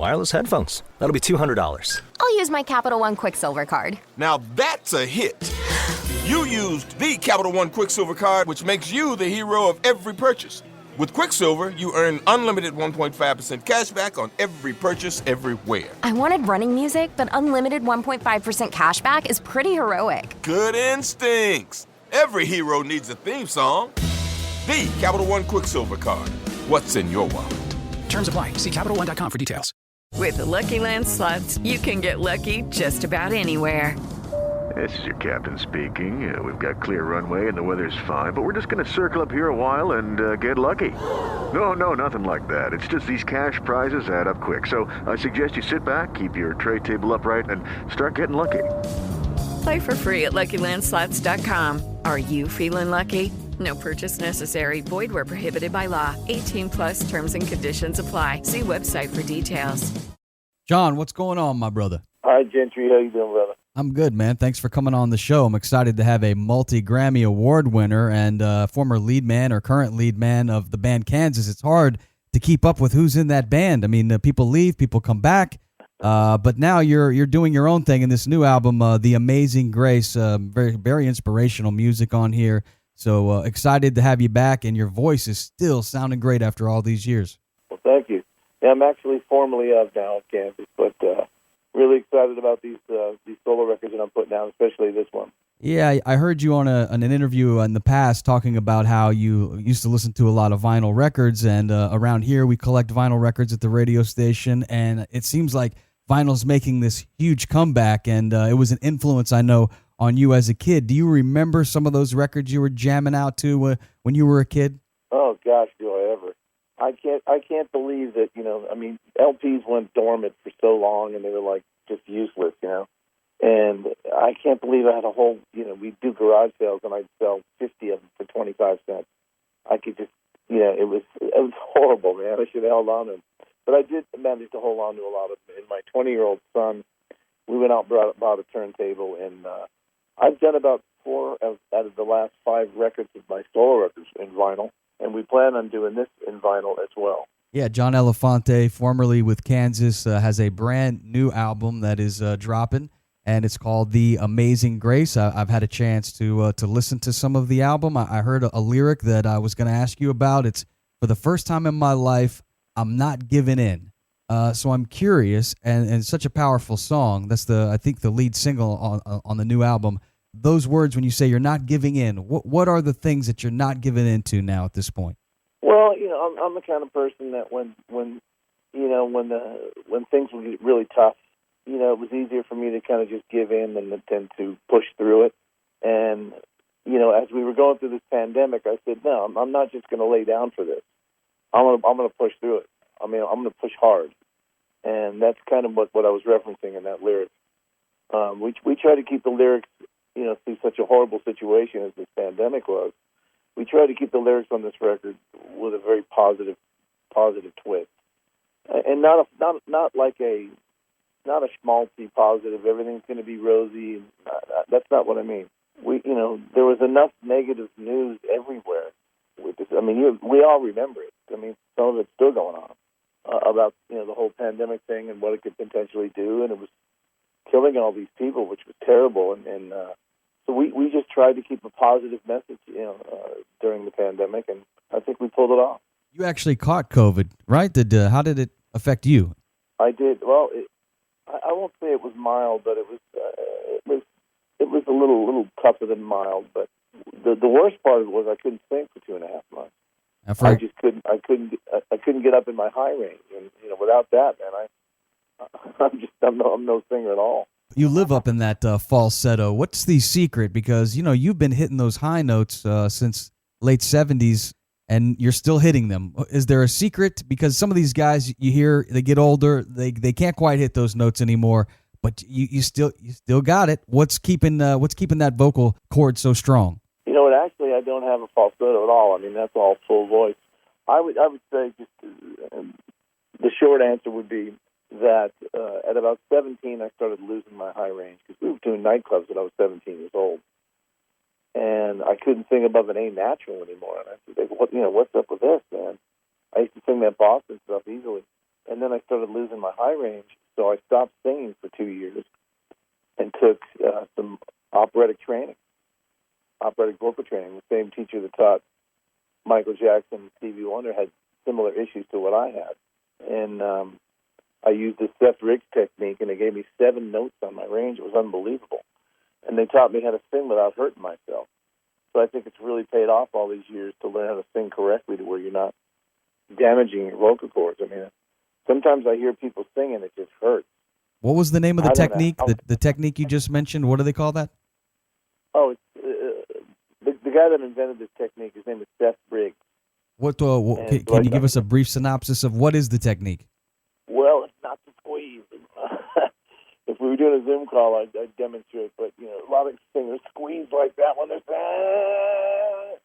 Wireless headphones. That'll be $200. I'll use my Capital One Quicksilver card. Now that's a hit. You used the Capital One Quicksilver card, which makes you the hero of every purchase. With Quicksilver, you earn unlimited 1.5% cash back on every purchase everywhere. I wanted running music, but unlimited 1.5% cash back is pretty heroic. Good instincts. Every hero needs a theme song. The Capital One Quicksilver card. What's in your wallet? Terms apply. See CapitalOne.com for details. With the Lucky Land Slots, you can get lucky just about anywhere. This is your captain speaking. We've got clear runway and the weather's fine, but we're just going to circle up here a while and get lucky. No, nothing like that. It's just these cash prizes add up quick. So I suggest you sit back, keep your tray table upright, and start getting lucky. Play for free at LuckyLandSlots.com. Are you feeling lucky? No purchase necessary. Void where prohibited by law. 18+ terms and conditions apply. See website for details. John, what's going on, my brother? Hi, Gentry. How you doing, brother? I'm good, man. Thanks for coming on the show. I'm excited to have a multi-Grammy Award winner and former lead man or current lead man of the band Kansas. It's hard to keep up with who's in that band. I mean, people leave, people come back, but now you're doing your own thing in this new album, The Amazing Grace. Very, very inspirational music on here. So excited to have you back, and your voice is still sounding great after all these years. Well, thank you. Yeah, I'm actually formally of now at Kansas, but really excited about these solo records that I'm putting out, especially this one. Yeah, I heard you on an interview in the past talking about how you used to listen to a lot of vinyl records, and around here we collect vinyl records at the radio station, and it seems like vinyl's making this huge comeback, and it was an influence, I know, on you as a kid. Do you remember some of those records you were jamming out to when you were a kid? Oh, gosh, do I ever. I can't believe that, I mean, LPs went dormant for so long, and they were, like, just useless, And I can't believe I had a whole, we'd do garage sales, and I'd sell 50 of them for 25 cents. I could just, it was horrible, man. I should have held on to them. But I did manage to hold on to a lot of them. And my 20-year-old son, we went out and bought a turntable, and I've done about 4 out of the last 5 records of my solo records in vinyl. And we plan on doing this in vinyl as well. Yeah, John Elafante, formerly with Kansas, has a brand new album that is dropping, and it's called The Amazing Grace. I've had a chance to listen to some of the album. I heard a lyric that I was going to ask you about. It's, for the first time in my life, I'm not giving in. So I'm curious, and such a powerful song. That's I think the lead single on the new album. Those words, when you say you're not giving in, what are the things that you're not giving into now at this point? Well, I'm the kind of person that when things would get really tough, it was easier for me to kind of just give in than to push through it. And as we were going through this pandemic, I said, no, I'm not just going to lay down for this. I'm going to push through it. I mean, I'm going to push hard, and that's kind of what I was referencing in that lyric. We try to keep the lyrics, through such a horrible situation as this pandemic was. We try to keep the lyrics on this record with a very positive twist, and not a schmaltzy positive. Everything's going to be rosy. That's not what I mean. There was enough negative news everywhere with this. I mean, we all remember it. I mean, some of it's still going on about the whole pandemic thing and what it could potentially do, and it was killing all these people, which was terrible. And so we just tried to keep a positive message, during the pandemic, and I think we pulled it off. You actually caught COVID, right? How did it affect you? I did. Well, I won't say it was mild, but it was a little tougher than mild. But the worst part of it was I couldn't sing for 2.5 months. I just couldn't. I couldn't get up in my high range, and without that, man, I'm no singer at all. You live up in that falsetto. What's the secret? Because you've been hitting those high notes since late 70s, and you're still hitting them. Is there a secret? Because some of these guys you hear, they get older, they can't quite hit those notes anymore. But you still got it. What's keeping that vocal cord so strong? Actually, I don't have a falsetto at all. I mean, that's all full voice. I would say just the short answer would be that at about 17, I started losing my high range because we were doing nightclubs when I was 17 years old, and I couldn't sing above an A natural anymore. And I said, what's up with this, man? I used to sing that Boston stuff easily, And then I started losing my high range, so I stopped singing for 2 years and took some operatic vocal training. The same teacher that taught Michael Jackson and Stevie Wonder had similar issues to what I had. And I used the Seth Riggs technique, and they gave me 7 notes on my range. It was unbelievable. And they taught me how to sing without hurting myself. So I think it's really paid off all these years to learn how to sing correctly to where you're not damaging your vocal cords. I mean, sometimes I hear people sing and it just hurts. What was the name of the technique? The technique you just mentioned, what do they call that? Oh, the guy that invented this technique, his name is Seth Riggs. Can you give us a brief synopsis of what is the technique? Well, it's not to squeeze. If we were doing a Zoom call, I'd demonstrate. But a lot of singers squeeze like that when they're saying.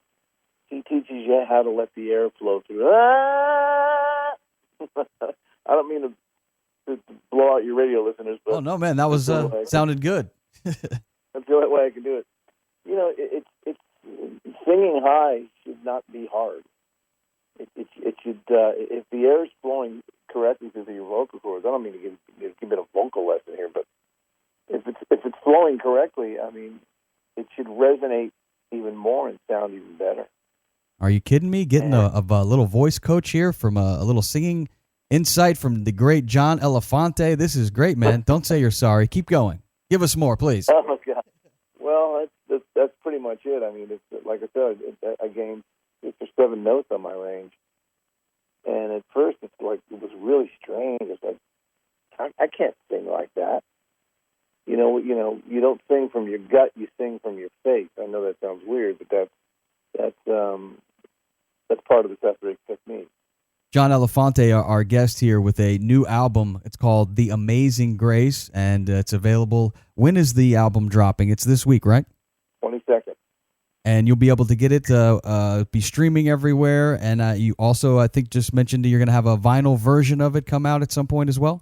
He teaches you how to let the air flow through. I don't mean to blow out your radio listeners, but no, man, that was sounded good. That's the only way I can do it. It's singing high should not be hard. It should if the air is flowing correctly through your vocal cords. I don't mean to give it a vocal lesson here, but if it's flowing correctly, I mean, it should resonate even more and sound even better. Are you kidding me? Getting a little voice coach here from a little singing insight from the great John Elafante. This is great, man. Don't say you're sorry. Keep going. Give us more, please. Oh, God. Well, that's pretty much it. I mean, it's like I said, I gained 6 or 7 notes on my range. And at first, it was really strange. It's like, I can't sing like that. You don't sing from your gut, you sing from your face. I know that sounds weird, but that's part of the Seth Riggs technique. John Elafante, our guest here, with a new album. It's called The Amazing Grace, and it's available. When is the album dropping? It's this week, right? 22nd. And you'll be able to get it, be streaming everywhere. And you also, I think, just mentioned that you're going to have a vinyl version of it come out at some point as well?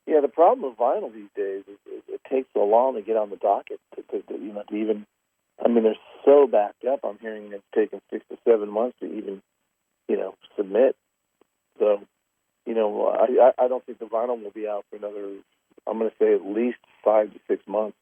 Yeah, the problem with vinyl these days is it takes so long to get on the docket to even. I mean, they're so backed up. I'm hearing it's taken 6 to 7 months to even, submit. So, I don't think the vinyl will be out for another, I'm going to say at least 5 to 6 months.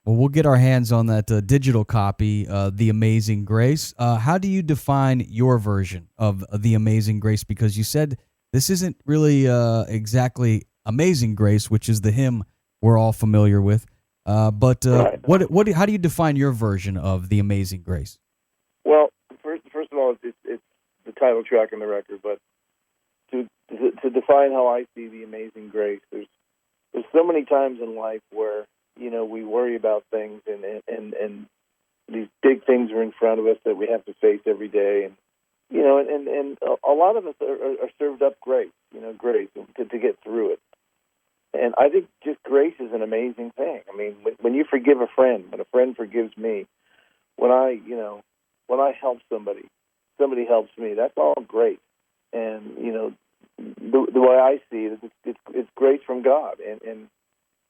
Well, we'll get our hands on that digital copy, The Amazing Grace. How do you define your version of The Amazing Grace? Because you said this isn't really exactly Amazing Grace, which is the hymn we're all familiar with. But right. How do you define your version of The Amazing Grace? Well, first of all, it's the title track on the record. But to define how I see The Amazing Grace, there's so many times in life where we worry about things and these big things are in front of us that we have to face every day, and a lot of us are served up grace to get through it. And I think just grace is an amazing thing. I mean, when you forgive a friend, when a friend forgives me, when I help somebody helps me, that's all great. And, the way I see it, it's grace from God. And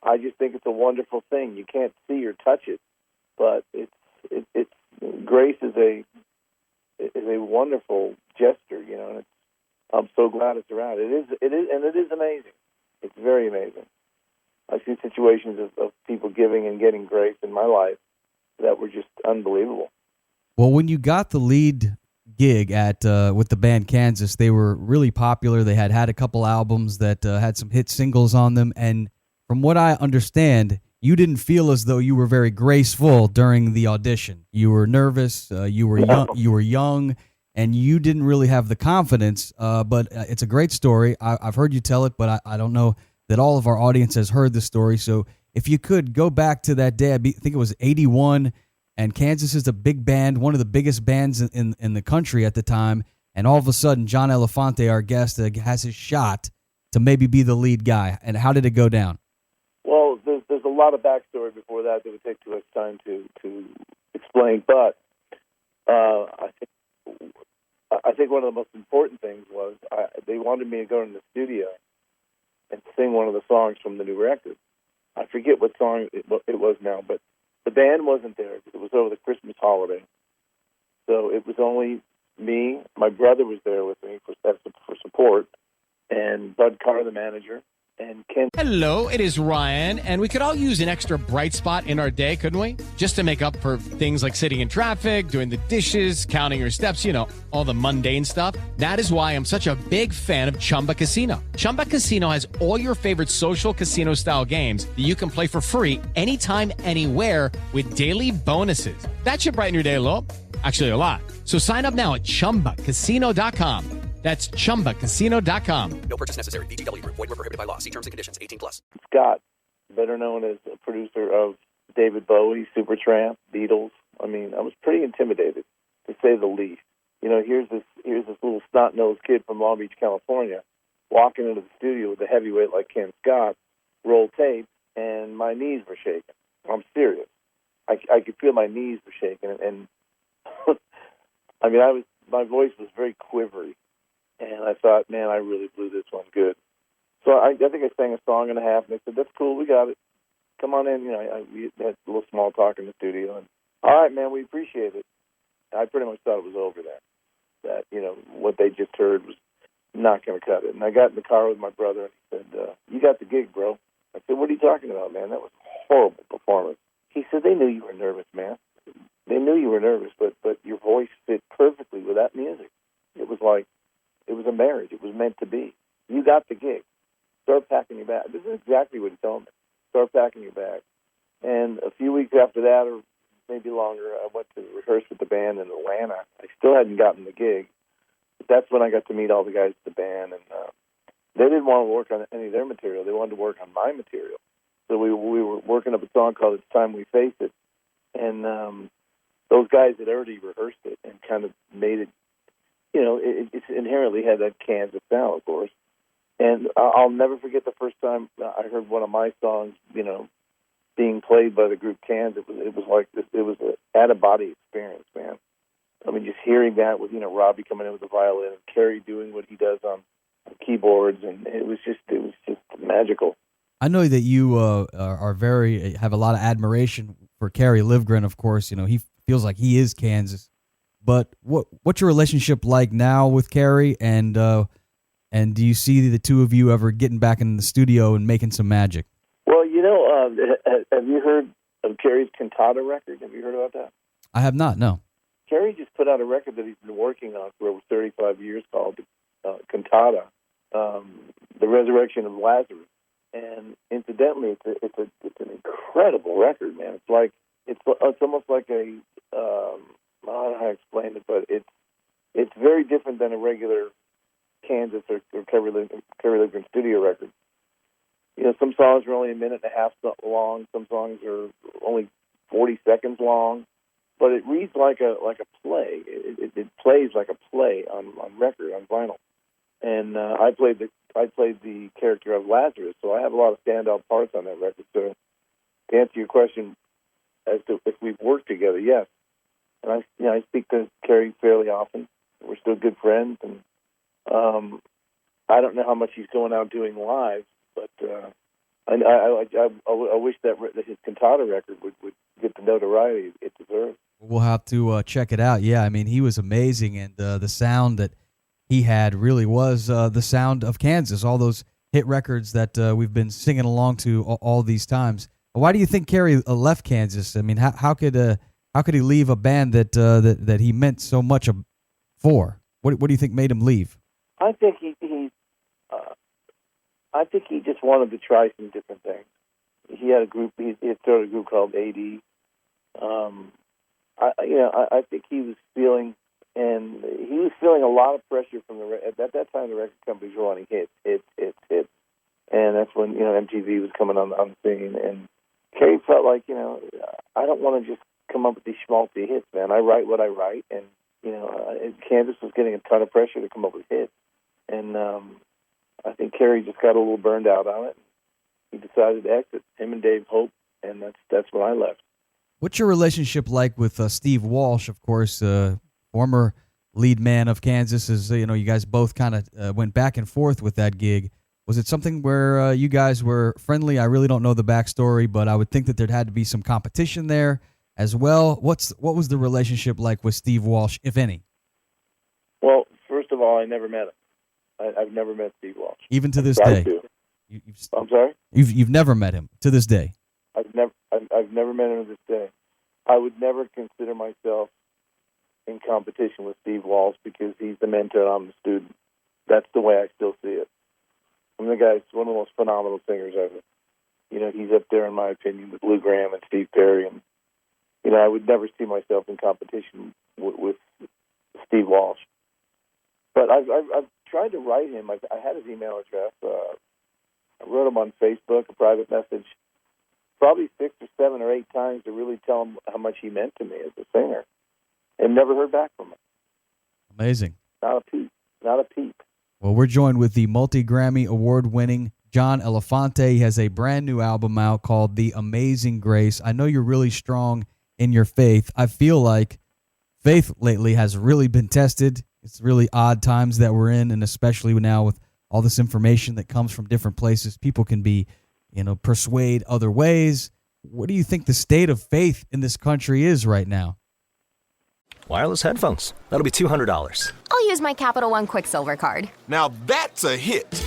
I just think it's a wonderful thing. You can't see or touch it, but it's grace is a wonderful gesture, and I'm so glad it's around. It is amazing. It's very amazing. I see situations of people giving and getting grace in my life that were just unbelievable. Well, when you got the lead gig at with the band Kansas, they were really popular. They had a couple albums that had some hit singles on them, and from what I understand, you didn't feel as though you were very graceful during the audition. You were nervous. You were young, and you didn't really have the confidence. But it's a great story. I've heard you tell it, but I don't know that all of our audience has heard the story. So if you could go back to that day, I think it was 81, and Kansas is a big band, one of the biggest bands in the country at the time. And all of a sudden, John Elafante, our guest, has his shot to maybe be the lead guy. And how did it go down? Well, there's a lot of backstory before that would take too much time to explain. But I think one of the most important things was they wanted me to go in the studio and sing one of the songs from the new record. I forget what song it was now, but the band wasn't there. It was over the Christmas holiday. So it was only me. My brother was there with me for support, and Bud Carr, the manager, and Ken. Hello, it is Ryan, and we could all use an extra bright spot in our day, couldn't we? Just to make up for things like sitting in traffic, doing the dishes, counting your steps, all the mundane stuff. That is why I'm such a big fan of Chumba Casino. Chumba Casino has all your favorite social casino-style games that you can play for free anytime, anywhere with daily bonuses. That should brighten your day a little. Actually, a lot. So sign up now at ChumbaCasino.com. That's ChumbaCasino.com. No purchase necessary. VGW Group. Void where prohibited by law. See terms and conditions. 18+. Scott, better known as a producer of David Bowie, Supertramp, Beatles. I mean, I was pretty intimidated, to say the least. Here's this little snot-nosed kid from Long Beach, California, walking into the studio with a heavyweight like Ken Scott, roll tape, and my knees were shaking. I'm serious. I could feel my knees were shaking, and I mean, my voice was very quivery. And I thought, man, I really blew this one good. So I think I sang a song and a half, and they said, that's cool, we got it. Come on in. We had a little small talk in the studio. And, all right, man, we appreciate it. I pretty much thought it was over then. That, what they just heard was not going to cut it. And I got in the car with my brother, and he said, you got the gig, bro. I said, what are you talking about, man? That was a horrible performance. He said, they knew you were nervous, man. They knew you were nervous, but your voice fit perfectly with that music. It was like, it was a marriage. It was meant to be. You got the gig. Start packing your bag. This is exactly what he told me. Start packing your bag. And a few weeks after that, or maybe longer, I went to rehearse with the band in Atlanta. I still hadn't gotten the gig, but that's when I got to meet all the guys at the band. And they didn't want to work on any of their material. They wanted to work on my material. So we were working up a song called "It's Time We Face It," and those guys had already rehearsed it and kind of made it. It inherently had that Kansas sound, of course. And I'll never forget the first time I heard one of my songs, being played by the group Kansas. It was like this. It was an out-of-body experience, man. I mean, just hearing that with Robbie coming in with the violin and Kerry doing what he does on keyboards, and it was just magical. I know that you have a lot of admiration for Kerry Livgren. Of course, he feels like he is Kansas. But what's your relationship like now with Kerry, and do you see the two of you ever getting back in the studio and making some magic? Well, have you heard of Kerry's Cantata record? Have you heard about that? I have not, no. Kerry just put out a record that he's been working on for over 35 years called Cantata, The Resurrection of Lazarus. And incidentally, it's an incredible record, man. It's almost like a I don't know how to explain it, but it's very different than a regular Kansas or Kerry Livgren studio record. Some songs are only a minute and a half long. Some songs are only 40 seconds long, but it reads like a play. It plays like a play on record, on vinyl. And I played the character of Lazarus, so I have a lot of standout parts on that record. So to answer your question as to if we've worked together, yes. And I speak to Kerry fairly often. We're still good friends, and I don't know how much he's going out doing live, but I wish that his Cantata record would get the notoriety it deserves. We'll have to check it out. Yeah, I mean, he was amazing, and the sound that he had really was the sound of Kansas. All those hit records that we've been singing along to all these times. Why do you think Kerry left Kansas? I mean, how could he leave a band that he meant so much for? What do you think made him leave? I think he just wanted to try some different things. He had a group. He had started a group called AD. I think he was feeling a lot of pressure from at that time the record companies were wanting hits, and that's when MTV was coming on the scene, and Kerry felt like I don't want to just come up with these schmaltzy hits, man. I write what I write, and Kansas was getting a ton of pressure to come up with hits, and I think Kerry just got a little burned out on it. He decided to exit. Him and Dave Hope, and that's when I left. What's your relationship like with Steve Walsh? Of course, former lead man of Kansas. Is you guys both kind of went back and forth with that gig. Was it something where you guys were friendly? I really don't know the backstory, but I would think that there'd had to be some competition there as well. What was the relationship like with Steve Walsh, if any? Well, first of all, I never met him. I've never met Steve Walsh. Even to this Tried day. to. I'm sorry. You've never met him to this day. I've never met him to this day. I would never consider myself in competition with Steve Walsh because he's the mentor and I'm the student. That's the way I still see it. I'm the guy's one of the most phenomenal singers ever. You know, he's up there in my opinion with Lou Gramm and Steve Perry, and you know, I would never see myself in competition with Steve Walsh. But I've tried to write him. I had his email address. I wrote him on Facebook, a private message, probably 6 or 7 or 8 times to really tell him how much he meant to me as a singer, and never heard back from him. Amazing. Not a peep. Not a peep. Well, we're joined with the multi-Grammy award-winning John Elafante. He has a brand new album out called The Amazing Grace. I know you're really strong in your faith. I feel like faith lately has really been tested. It's really odd times that we're in, and especially now with all this information that comes from different places, people can be, persuade other ways. What do you think the state of faith in this country is right now? Wireless headphones. That'll be $200. I'll use my Capital One Quicksilver card. Now that's a hit.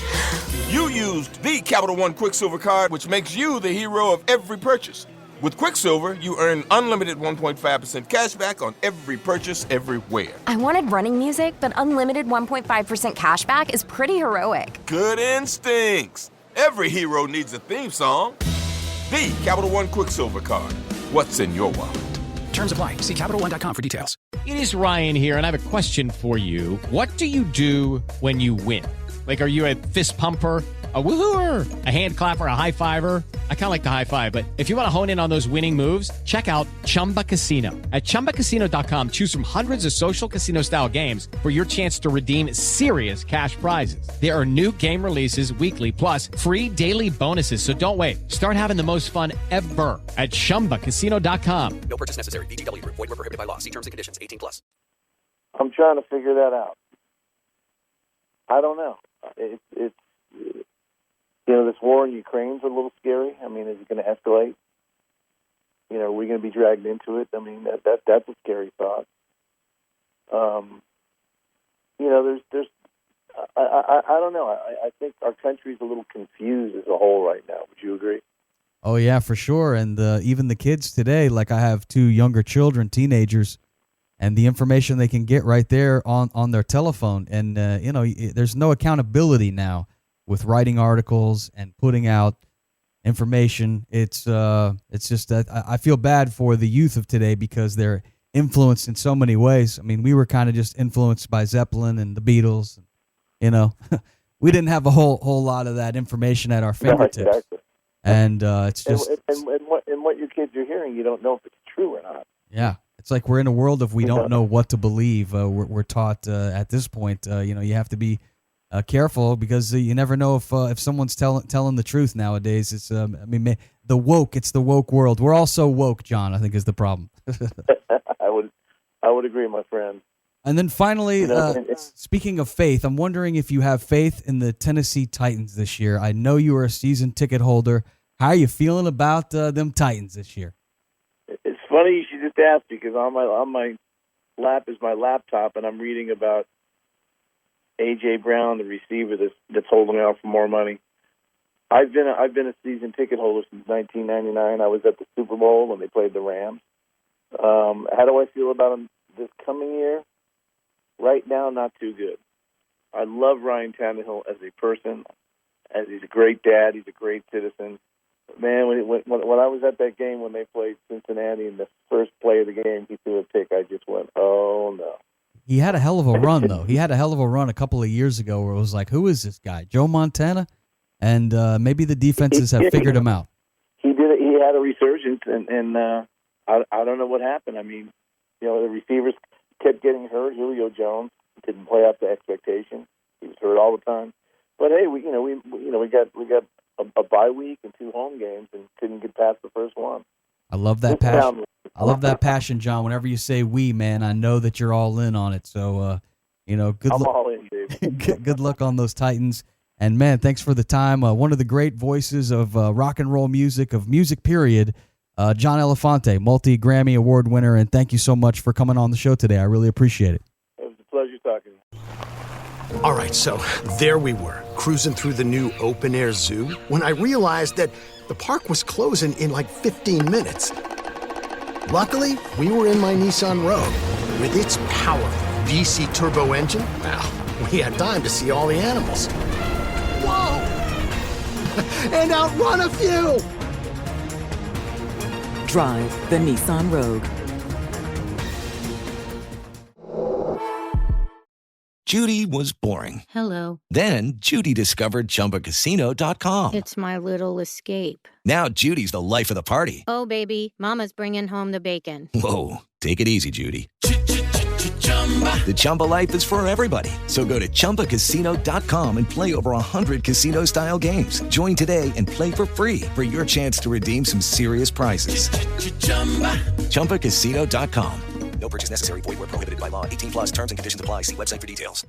You used the Capital One Quicksilver card, which makes you the hero of every purchase. With Quicksilver, you earn unlimited 1.5% cash back on every purchase everywhere. I wanted running music, but unlimited 1.5% cash back is pretty heroic. Good instincts. Every hero needs a theme song. The Capital One Quicksilver card. What's in your wallet? Terms apply. See CapitalOne.com for details. It is Ryan here, and I have a question for you. What do you do when you win? Like, are you a fist pumper, a woohooer, a hand clapper, a high fiver? I kind of like the high five, but if you want to hone in on those winning moves, check out Chumba Casino. At ChumbaCasino.com, choose from hundreds of social casino-style games for your chance to redeem serious cash prizes. There are new game releases weekly, plus free daily bonuses. So don't wait. Start having the most fun ever at ChumbaCasino.com. No purchase necessary. VGW Group. Void where prohibited by law. See terms and conditions. 18+. I'm trying to figure that out. I don't know. It's this war in Ukraine's a little scary. I mean, is it going to escalate? Are we going to be dragged into it? I mean, that's a scary thought. There's I don't know. I think our country's a little confused as a whole right now. Would you agree? Oh, yeah, for sure. And even the kids today, like I have 2 younger children, teenagers, and the information they can get right there on their telephone. And, there's no accountability now with writing articles and putting out information. It's just that I feel bad for the youth of today because they're influenced in so many ways. I mean, we were kind of just influenced by Zeppelin and the Beatles. We didn't have a whole lot of that information at our fingertips. No, exactly. And it's just and what your kids are hearing, you don't know if it's true or not. Yeah, it's like we're in a world of we don't know what to believe. We're taught at this point. You have to be careful because you never know if someone's telling the truth nowadays. It's it's the woke world. We're all so woke, John, I think is the problem. I would agree, my friend. And then finally, speaking of faith, I'm wondering if you have faith in the Tennessee Titans this year. I know you are a season ticket holder. How are you feeling about them Titans this year? It's funny you should just ask because on my lap is my laptop, and I'm reading about A.J. Brown, the receiver that's holding out for more money. I've been a season ticket holder since 1999. I was at the Super Bowl when they played the Rams. How do I feel about them this coming year? Right now, not too good. I love Ryan Tannehill as a person, as he's a great dad. He's a great citizen. But man, when I was at that game when they played Cincinnati in the first play of the game, he threw a pick. I just went, oh no. He had a hell of a run, though. He had a hell of a run a couple of years ago where it was like, who is this guy? Joe Montana? And maybe the defenses have figured him out. He did it. He had a resurgence, and I don't know what happened. I mean, the receivers kept getting hurt. Julio Jones didn't play up to expectation. He was hurt all the time. But hey, we got a bye week and 2 home games and couldn't get past the first one. I love that passion. I love that passion, John. Whenever you say "we," man, I know that you're all in on it. So, good I'm luck. all in, dude. Good luck on those Titans. And man, thanks for the time. One of the great voices of rock and roll music, of music period, John Elafante, multi-Grammy award winner. And thank you so much for coming on the show today. I really appreciate it. It was a pleasure talking to you. All right, so there we were, cruising through the new open-air zoo, when I realized that the park was closing in like 15 minutes. Luckily, we were in my Nissan Rogue. With its powerful VC turbo engine, well, we had time to see all the animals. Whoa! And outrun a few! Drive the Nissan Rogue. Judy was boring. Hello. Then Judy discovered ChumbaCasino.com. It's my little escape. Now Judy's the life of the party. Oh, baby, mama's bringing home the bacon. Whoa, take it easy, Judy. The Chumba life is for everybody. So go to ChumbaCasino.com and play over 100 casino-style games. Join today and play for free for your chance to redeem some serious prizes. ChumbaCasino.com. No purchase necessary. Void where prohibited by law. 18 plus terms and conditions apply. See website for details.